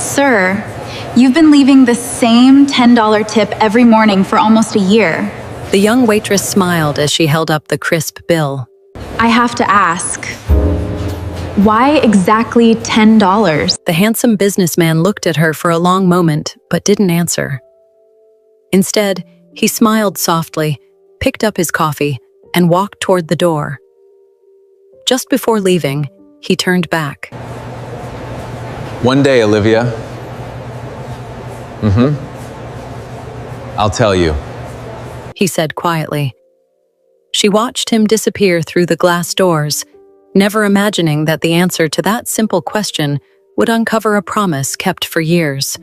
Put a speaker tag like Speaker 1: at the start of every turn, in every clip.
Speaker 1: Sir, you've been leaving the same $10 tip every morning for almost a year.
Speaker 2: The young waitress smiled as she held up the crisp bill.
Speaker 1: I have to ask, why exactly $10?
Speaker 2: The handsome businessman looked at her for a long moment, but didn't answer. Instead, he smiled softly, picked up his coffee, and walked toward the door. Just before leaving, he turned back.
Speaker 3: One day, Olivia. I'll tell you,
Speaker 2: He said quietly. She watched him disappear through the glass doors, never imagining that the answer to that simple question would uncover a promise kept for years.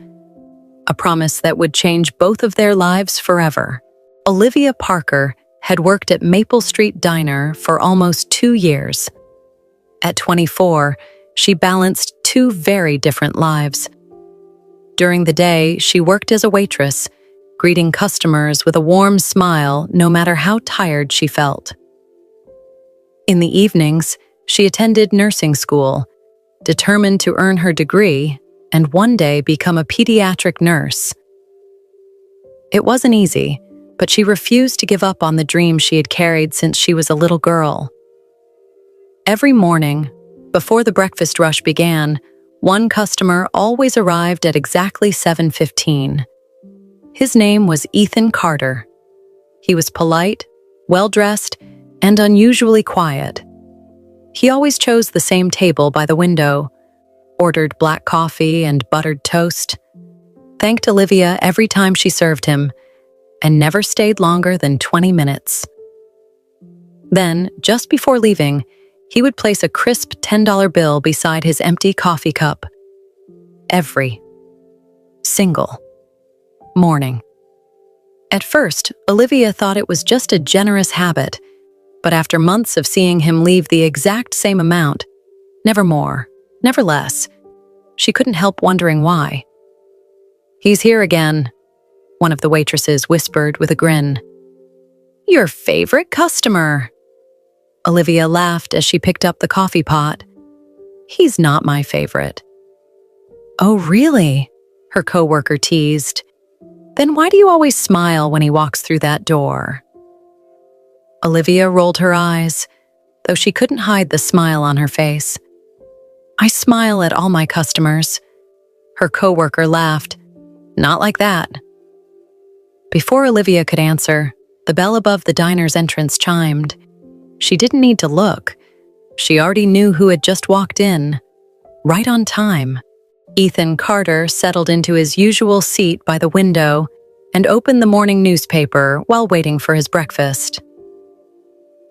Speaker 2: A promise that would change both of their lives forever. Olivia Parker had worked at Maple Street Diner for almost 2 years. At 24, she balanced 2 very different lives. During the day, she worked as a waitress, greeting customers with a warm smile no matter how tired she felt. In the evenings, she attended nursing school, determined to earn her degree and one day become a pediatric nurse. It wasn't easy, but she refused to give up on the dream she had carried since she was a little girl. Every morning, before the breakfast rush began, one customer always arrived at exactly 7:15. His name was Ethan Carter. He was polite, well-dressed, and unusually quiet. He always chose the same table by the window, ordered black coffee and buttered toast, thanked Olivia every time she served him, and never stayed longer than 20 minutes. Then, just before leaving, he would place a crisp $10 bill beside his empty coffee cup. Every single morning. At first, Olivia thought it was just a generous habit, but after months of seeing him leave the exact same amount, never more, never less, she couldn't help wondering why. "He's here again," one of the waitresses whispered with a grin. "Your favorite customer." Olivia laughed as she picked up the coffee pot. "He's not my favorite." "Oh, really?" her coworker teased. "Then why do you always smile when he walks through that door?" Olivia rolled her eyes, though she couldn't hide the smile on her face. "I smile at all my customers." Her coworker laughed. "Not like that." Before Olivia could answer, the bell above the diner's entrance chimed. She didn't need to look. She already knew who had just walked in. Right on time. Ethan Carter settled into his usual seat by the window and opened the morning newspaper while waiting for his breakfast.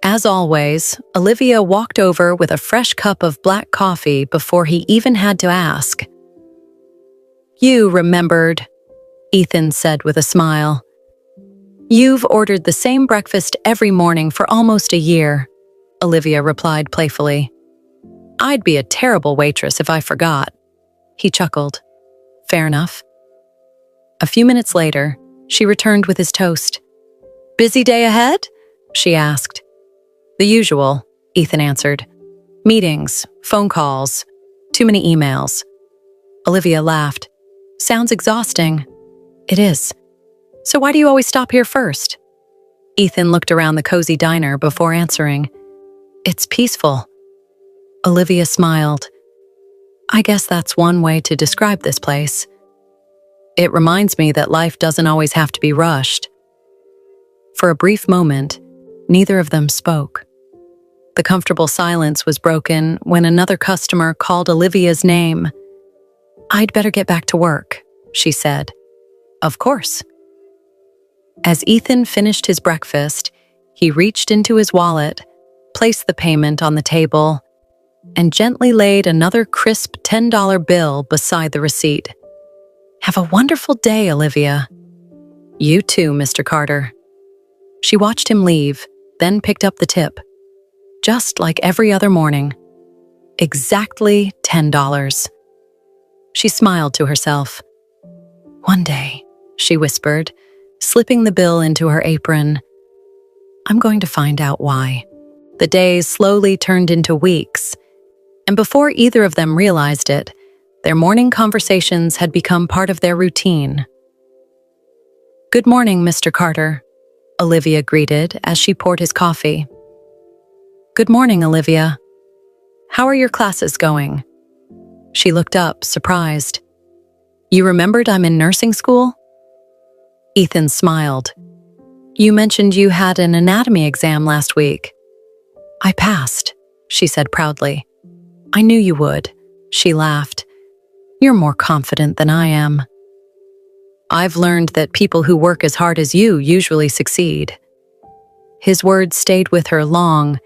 Speaker 2: As always, Olivia walked over with a fresh cup of black coffee before he even had to ask. "You remembered," Ethan said with a smile. "You've ordered the same breakfast every morning for almost a year," Olivia replied playfully. "I'd be a terrible waitress if I forgot." He chuckled. "Fair enough." A few minutes later, she returned with his toast. "Busy day ahead?" she asked. "The usual," Ethan answered. "Meetings, phone calls, too many emails." Olivia laughed. "Sounds exhausting." "It is. So why do you always stop here first?" Ethan looked around the cozy diner before answering. "It's peaceful." Olivia smiled. "I guess that's one way to describe this place. It reminds me that life doesn't always have to be rushed." For a brief moment, neither of them spoke. The comfortable silence was broken when another customer called Olivia's name. "I'd better get back to work," she said. "Of course." As Ethan finished his breakfast, he reached into his wallet, placed the payment on the table, and gently laid another crisp $10 bill beside the receipt. "Have a wonderful day, Olivia." "You too, Mr. Carter." She watched him leave, then picked up the tip. Just like every other morning. Exactly $10. She smiled to herself. "One day," she whispered, slipping the bill into her apron. "I'm going to find out why." The days slowly turned into weeks, and before either of them realized it, Their morning conversations had become part of their routine. "Good morning, Mr. Carter," Olivia greeted as she poured his coffee. "Good morning, Olivia. How are your classes going?" She looked up, surprised. "You remembered I'm in nursing school?" Ethan smiled. "You mentioned you had an anatomy exam last week." "I passed," she said proudly. "I knew you would," she laughed. "You're more confident than I am." "I've learned that people who work as hard as you usually succeed." His words stayed with her long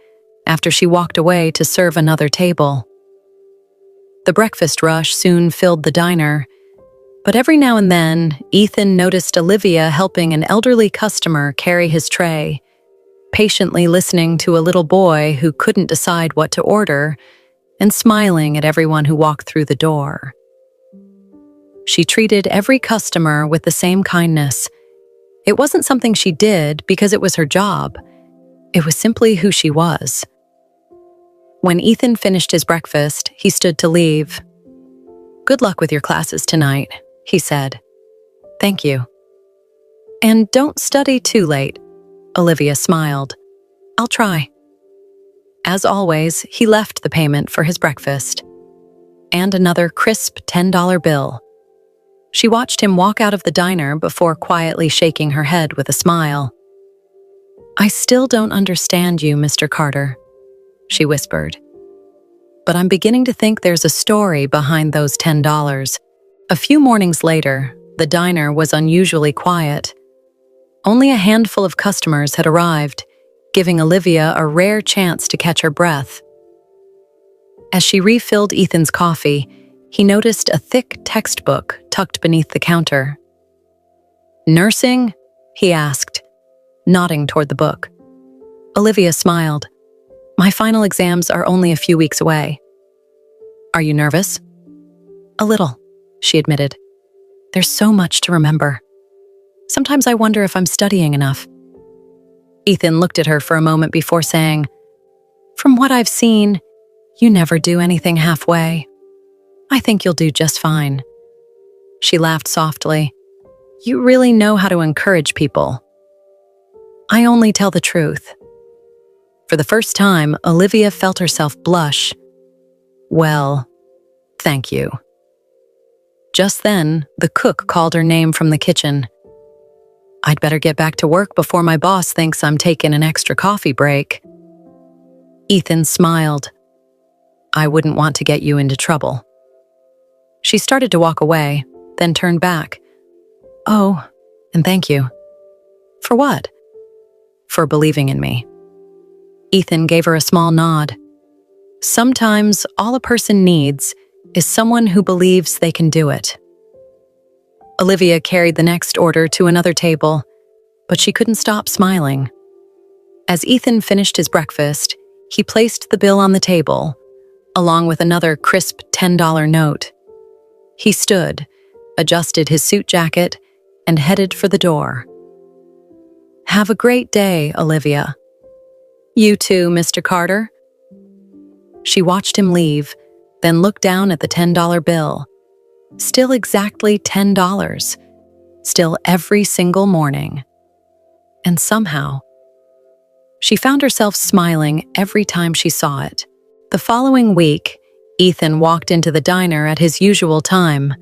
Speaker 2: after she walked away to serve another table. The breakfast rush soon filled the diner, but every now and then, Ethan noticed Olivia helping an elderly customer carry his tray, patiently listening to a little boy who couldn't decide what to order, and smiling at everyone who walked through the door. She treated every customer with the same kindness. It wasn't something she did because it was her job. It was simply who she was. When Ethan finished his breakfast, he stood to leave. "Good luck with your classes tonight," he said. "Thank you." "And don't study too late," Olivia smiled. "I'll try." As always, he left the payment for his breakfast. And another crisp $10 bill. She watched him walk out of the diner before quietly shaking her head with a smile. "I still don't understand you, Mr. Carter," she whispered. "But I'm beginning to think there's a story behind those $10. A few mornings later, the diner was unusually quiet. Only a handful of customers had arrived, giving Olivia a rare chance to catch her breath. As she refilled Ethan's coffee, he noticed a thick textbook tucked beneath the counter. "Nursing?" he asked, nodding toward the book. Olivia smiled. "My final exams are only a few weeks away." "Are you nervous?" "A little," she admitted. "There's so much to remember. Sometimes I wonder if I'm studying enough." Ethan looked at her for a moment before saying, "From what I've seen, you never do anything halfway. I think you'll do just fine." She laughed softly. "You really know how to encourage people." "I only tell the truth." For the first time, Olivia felt herself blush. "Well, thank you." Just then, the cook called her name from the kitchen. "I'd better get back to work before my boss thinks I'm taking an extra coffee break." Ethan smiled. "I wouldn't want to get you into trouble." She started to walk away, then turned back. "Oh, and thank you." "For what?" "For believing in me." Ethan gave her a small nod. Sometimes all a person needs is someone who believes they can do it. Olivia carried the next order to another table, but she couldn't stop smiling. As Ethan finished his breakfast, he placed the bill on the table, along with another crisp $10 note. He stood, adjusted his suit jacket, and headed for the door. "Have a great day, Olivia." "You too, Mr. Carter." She watched him leave, then looked down at the $10 bill. Still exactly $10. Still every single morning. And somehow, she found herself smiling every time she saw it. The following week, Ethan walked into the diner at his usual time.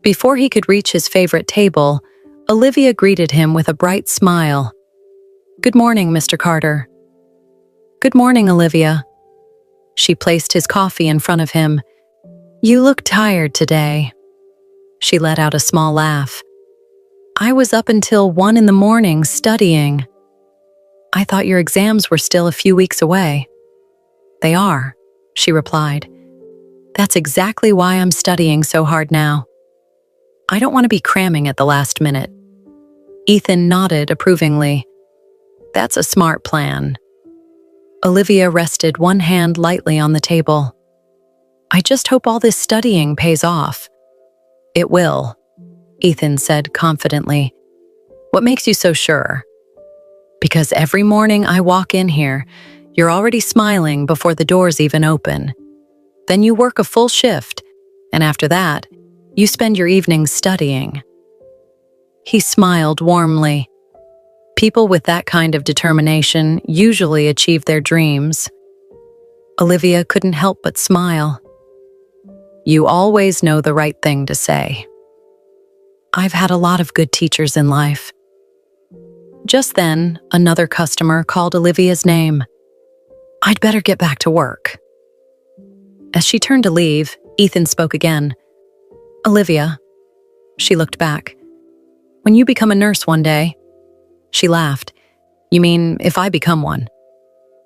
Speaker 2: Before he could reach his favorite table, Olivia greeted him with a bright smile. "Good morning, Mr. Carter." "Good morning, Olivia." She placed his coffee in front of him. "You look tired today." She let out a small laugh. "I was up until 1 in the morning studying." "I thought your exams were still a few weeks away." "They are," she replied. "That's exactly why I'm studying so hard now. I don't want to be cramming at the last minute." Ethan nodded approvingly. "That's a smart plan." Olivia rested one hand lightly on the table. "I just hope all this studying pays off." "It will," Ethan said confidently. "What makes you so sure?" "Because every morning I walk in here, you're already smiling before the doors even open. Then you work a full shift, and after that, you spend your evenings studying." He smiled warmly. People with that kind of determination usually achieve their dreams. Olivia couldn't help but smile. "You always know the right thing to say." "I've had a lot of good teachers in life." Just then, another customer called Olivia's name. "I'd better get back to work." As she turned to leave, Ethan spoke again. "Olivia." She looked back. "When you become a nurse one day." She laughed. "You mean if I become one?"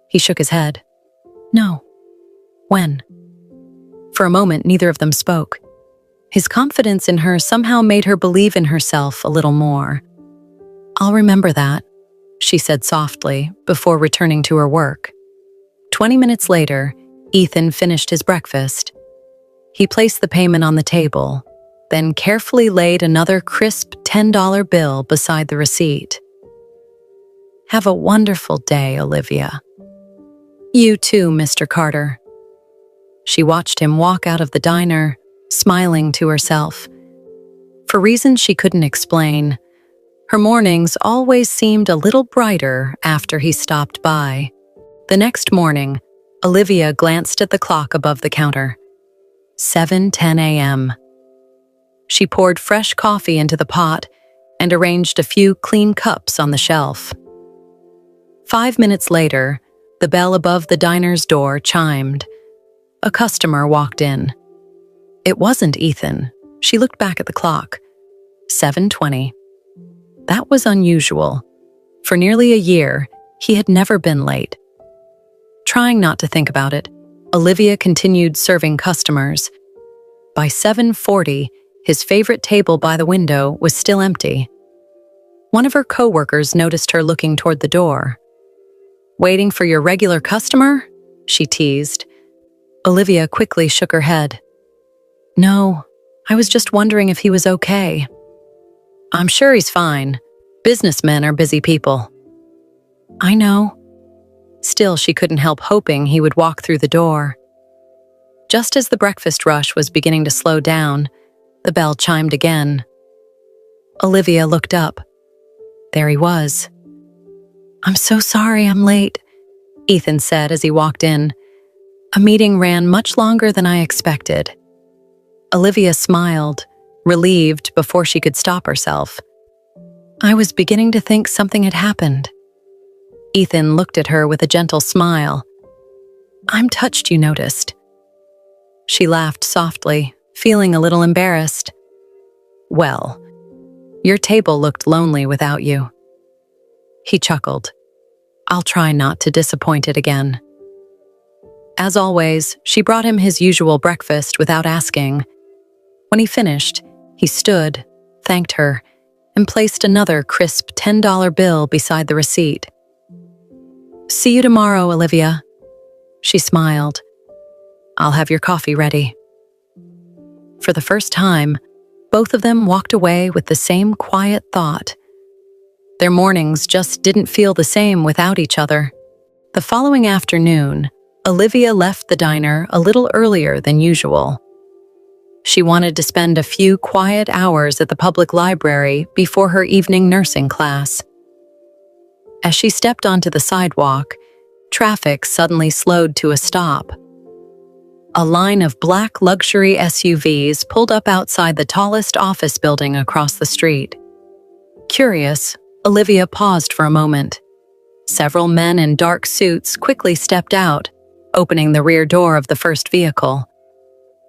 Speaker 2: He shook his head. "No." "When?" For a moment, neither of them spoke. His confidence in her somehow made her believe in herself a little more. "I'll remember that," she said softly before returning to her work. 20 minutes later, Ethan finished his breakfast. He placed the payment on the table, then carefully laid another crisp $10 bill beside the receipt. "Have a wonderful day, Olivia." "You too, Mr. Carter." She watched him walk out of the diner, smiling to herself. For reasons she couldn't explain, her mornings always seemed a little brighter after he stopped by. The next morning, Olivia glanced at the clock above the counter. 7:10 a.m. She poured fresh coffee into the pot and arranged a few clean cups on the shelf. 5 minutes later, the bell above the diner's door chimed. A customer walked in. It wasn't Ethan. She looked back at the clock. 7:20. That was unusual. For nearly a year, he had never been late. Trying not to think about it, Olivia continued serving customers. By 7:40, his favorite table by the window was still empty. One of her coworkers noticed her looking toward the door. "Waiting for your regular customer?" she teased. Olivia quickly shook her head. "No, I was just wondering if he was okay." "I'm sure he's fine. Businessmen are busy people." "I know." Still, she couldn't help hoping he would walk through the door. Just as the breakfast rush was beginning to slow down, the bell chimed again. Olivia looked up. There he was. "I'm so sorry I'm late," Ethan said as he walked in. "A meeting ran much longer than I expected." Olivia smiled, relieved before she could stop herself. "I was beginning to think something had happened." Ethan looked at her with a gentle smile. "I'm touched you noticed." She laughed softly, feeling a little embarrassed. "Well, your table looked lonely without you." He chuckled. "I'll try not to disappoint it again." As always, she brought him his usual breakfast without asking. When he finished, he stood, thanked her, and placed another crisp $10 bill beside the receipt. "See you tomorrow, Olivia." She smiled. "I'll have your coffee ready." For the first time, both of them walked away with the same quiet thought. Their mornings just didn't feel the same without each other. The following afternoon, Olivia left the diner a little earlier than usual. She wanted to spend a few quiet hours at the public library before her evening nursing class. As she stepped onto the sidewalk, traffic suddenly slowed to a stop. A line of black luxury SUVs pulled up outside the tallest office building across the street. Curious, Olivia paused for a moment. Several men in dark suits quickly stepped out, opening the rear door of the first vehicle.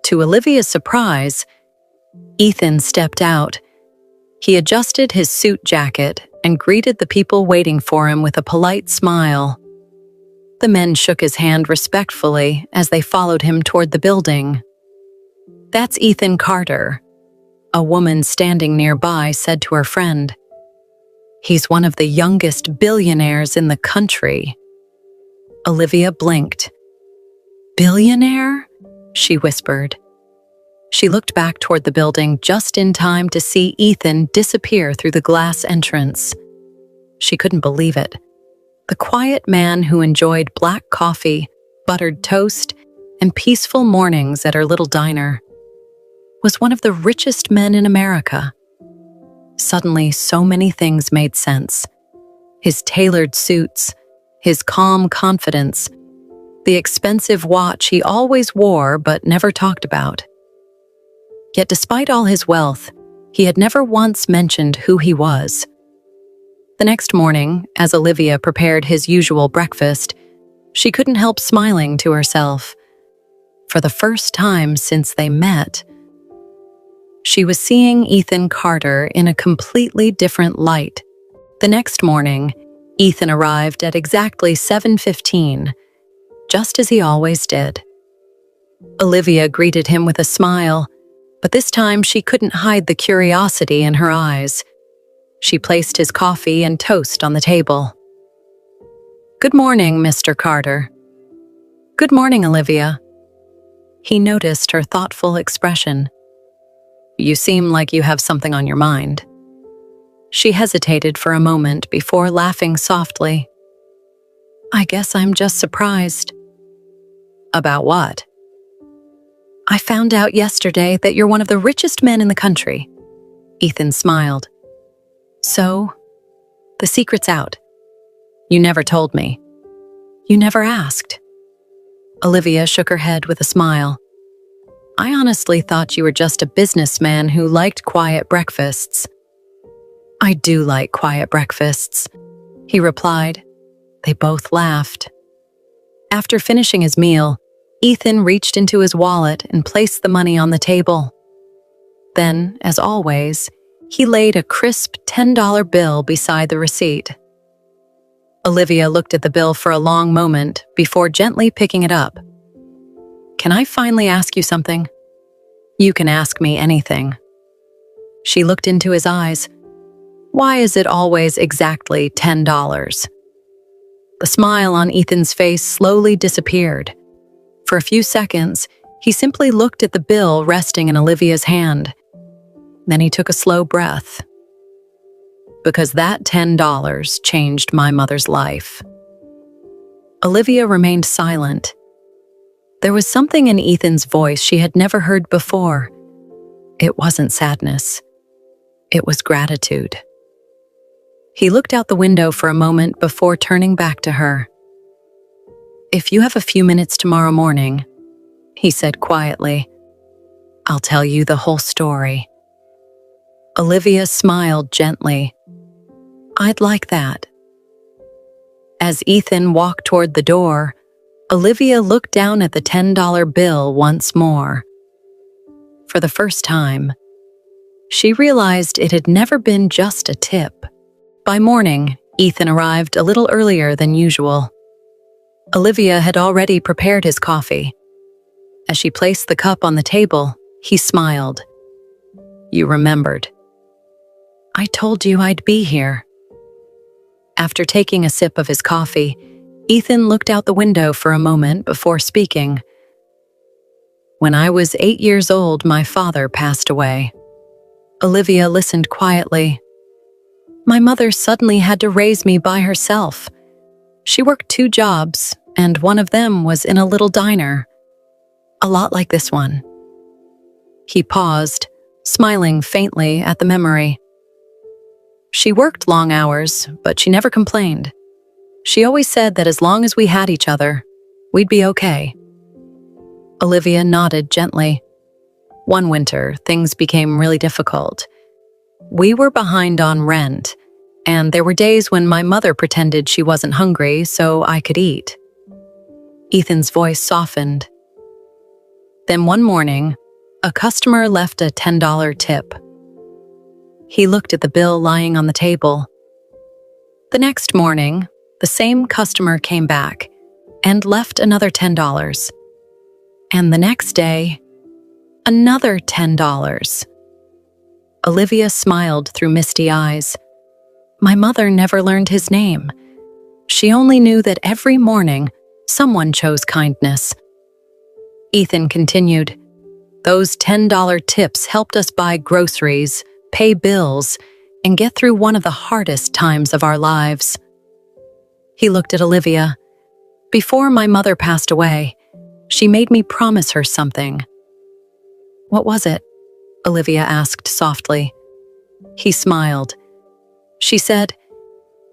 Speaker 2: To Olivia's surprise, Ethan stepped out. He adjusted his suit jacket and greeted the people waiting for him with a polite smile. The men shook his hand respectfully as they followed him toward the building. "That's Ethan Carter," a woman standing nearby said to her friend. "He's one of the youngest billionaires in the country." Olivia blinked. "Billionaire?" she whispered. She looked back toward the building just in time to see Ethan disappear through the glass entrance. She couldn't believe it. The quiet man who enjoyed black coffee, buttered toast, and peaceful mornings at her little diner. was one of the richest men in America. Suddenly, so many things made sense. His tailored suits, his calm confidence, the expensive watch he always wore but never talked about. Yet despite all his wealth, he had never once mentioned who he was. The next morning, as Olivia prepared his usual breakfast, she couldn't help smiling to herself. For the first time since they met, she was seeing Ethan Carter in a completely different light. The next morning, Ethan arrived at exactly 7:15, just as he always did. Olivia greeted him with a smile, but this time she couldn't hide the curiosity in her eyes. She placed his coffee and toast on the table. "Good morning, Mr. Carter." "Good morning, Olivia." He noticed her thoughtful expression. "You seem like you have something on your mind." She hesitated for a moment before laughing softly. "I guess I'm just surprised." "About what?" "I found out yesterday that you're one of the richest men in the country." Ethan smiled. "So, the secret's out. You never told me. You never asked." Olivia shook her head with a smile. "I honestly thought you were just a businessman who liked quiet breakfasts." "I do like quiet breakfasts," he replied. They both laughed. After finishing his meal, Ethan reached into his wallet and placed the money on the table. Then, as always, he laid a crisp $10 bill beside the receipt. Olivia looked at the bill for a long moment before gently picking it up. "Can I finally ask you something?" "You can ask me anything." She looked into his eyes. "Why is it always exactly $10? The smile on Ethan's face slowly disappeared. For a few seconds, he simply looked at the bill resting in Olivia's hand. Then he took a slow breath. "Because that $10 changed my mother's life." Olivia remained silent. There was something in Ethan's voice she had never heard before. It wasn't sadness. It was gratitude. He looked out the window for a moment before turning back to her. "If you have a few minutes tomorrow morning," he said quietly, "I'll tell you the whole story." Olivia smiled gently. "I'd like that." As Ethan walked toward the door, Olivia looked down at the $10 bill once more. For the first time, she realized it had never been just a tip. By morning, Ethan arrived a little earlier than usual. Olivia had already prepared his coffee. As she placed the cup on the table, he smiled. "You remembered." "I told you I'd be here." After taking a sip of his coffee, Ethan looked out the window for a moment before speaking. "When I was 8 years old, my father passed away." Olivia listened quietly. "My mother suddenly had to raise me by herself. She worked 2 jobs, and one of them was in a little diner. A lot like this one." He paused, smiling faintly at the memory. "She worked long hours, but she never complained. She always said that as long as we had each other, we'd be okay." Olivia nodded gently. "One winter, things became really difficult. We were behind on rent, and there were days when my mother pretended she wasn't hungry so I could eat." Ethan's voice softened. Then one morning, a customer left a $10 tip. He looked at the bill lying on the table. The next morning, the same customer came back and left another $10. And the next day, another $10. Olivia smiled through misty eyes. My mother never learned his name. She only knew that every morning, someone chose kindness. Ethan continued, "Those $10 tips helped us buy groceries, pay bills, and get through one of the hardest times of our lives." He looked at Olivia. "Before my mother passed away, she made me promise her something." "What was it?" Olivia asked softly. He smiled. She said,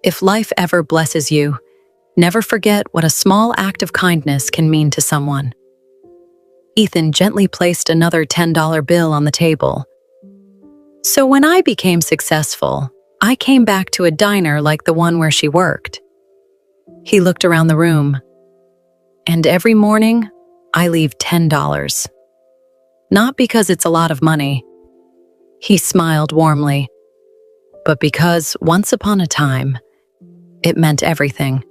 Speaker 2: "If life ever blesses you, never forget what a small act of kindness can mean to someone." Ethan gently placed another $10 bill on the table. "So when I became successful, I came back to a diner like the one where she worked." He looked around the room. "And every morning, I leave $10. Not because it's a lot of money." He smiled warmly. "But because once upon a time, it meant everything."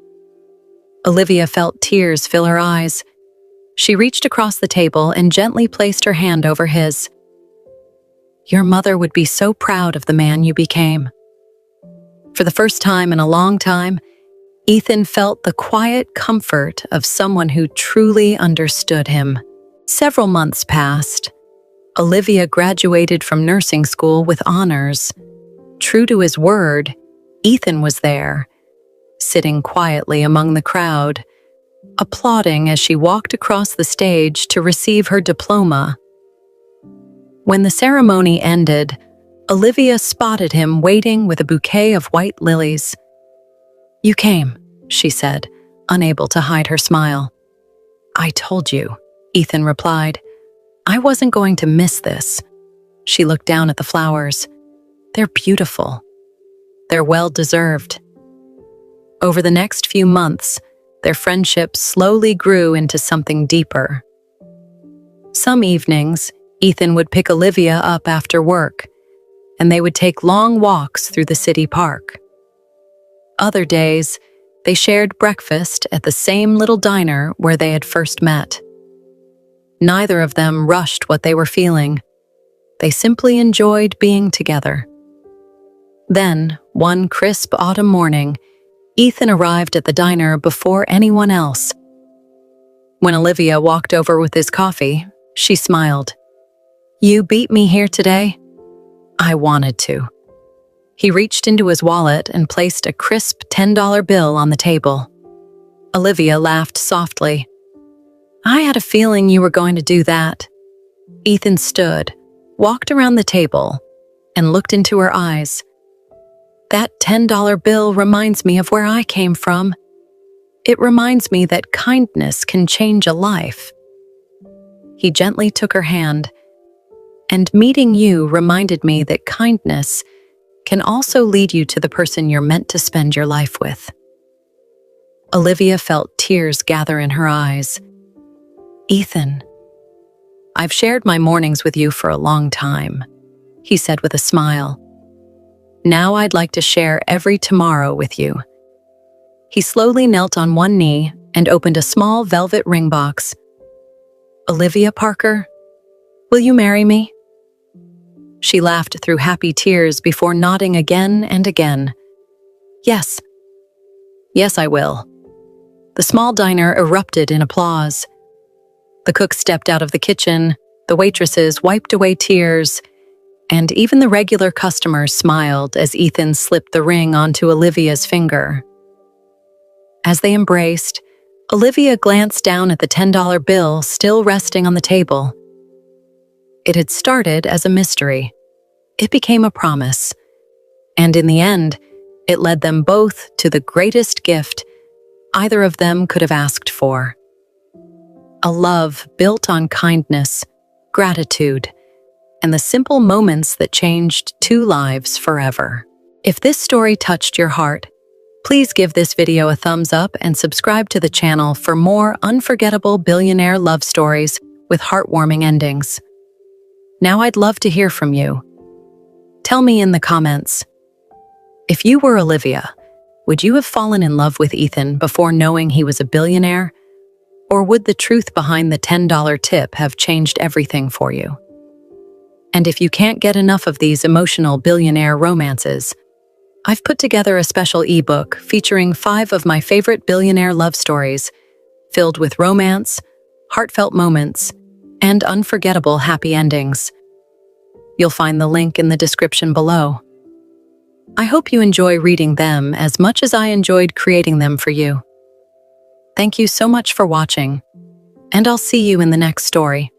Speaker 2: Olivia felt tears fill her eyes. She reached across the table and gently placed her hand over his. "Your mother would be so proud of the man you became." For the first time in a long time, Ethan felt the quiet comfort of someone who truly understood him. Several months passed. Olivia graduated from nursing school with honors. True to his word, Ethan was there, sitting quietly among the crowd, applauding as she walked across the stage to receive her diploma. When the ceremony ended, Olivia spotted him waiting with a bouquet of white lilies. "You came," she said, unable to hide her smile. "I told you," Ethan replied. "I wasn't going to miss this." She looked down at the flowers. "They're beautiful. They're well-deserved." Over the next few months, their friendship slowly grew into something deeper. Some evenings, Ethan would pick Olivia up after work, and they would take long walks through the city park. Other days, they shared breakfast at the same little diner where they had first met. Neither of them rushed what they were feeling. They simply enjoyed being together. Then, one crisp autumn morning, Ethan arrived at the diner before anyone else. When Olivia walked over with his coffee, she smiled. "You beat me here today?" "I wanted to." He reached into his wallet and placed a crisp $10 bill on the table. Olivia laughed softly. "I had a feeling you were going to do that." Ethan stood, walked around the table, and looked into her eyes. "That $10 bill reminds me of where I came from. It reminds me that kindness can change a life." He gently took her hand. "And meeting you reminded me that kindness can also lead you to the person you're meant to spend your life with." Olivia felt tears gather in her eyes. "Ethan, I've shared my mornings with you for a long time," he said with a smile. "Now I'd like to share every tomorrow with you." He slowly knelt on one knee and opened a small velvet ring box. "Olivia Parker, will you marry me?" She laughed through happy tears before nodding again and again. "Yes. Yes, I will." The small diner erupted in applause. The cook stepped out of the kitchen, the waitresses wiped away tears, and even the regular customers smiled as Ethan slipped the ring onto Olivia's finger. As they embraced, Olivia glanced down at the $10 bill still resting on the table. It had started as a mystery. It became a promise. And in the end, it led them both to the greatest gift either of them could have asked for. A love built on kindness, gratitude, and the simple moments that changed two lives forever. If this story touched your heart, please give this video a thumbs up and subscribe to the channel for more unforgettable billionaire love stories with heartwarming endings. Now I'd love to hear from you. Tell me in the comments, if you were Olivia, would you have fallen in love with Ethan before knowing he was a billionaire? Or would the truth behind the $10 tip have changed everything for you? And if you can't get enough of these emotional billionaire romances, I've put together a special ebook featuring 5 of my favorite billionaire love stories, filled with romance, heartfelt moments, and unforgettable happy endings. You'll find the link in the description below. I hope you enjoy reading them as much as I enjoyed creating them for you. Thank you so much for watching, and I'll see you in the next story.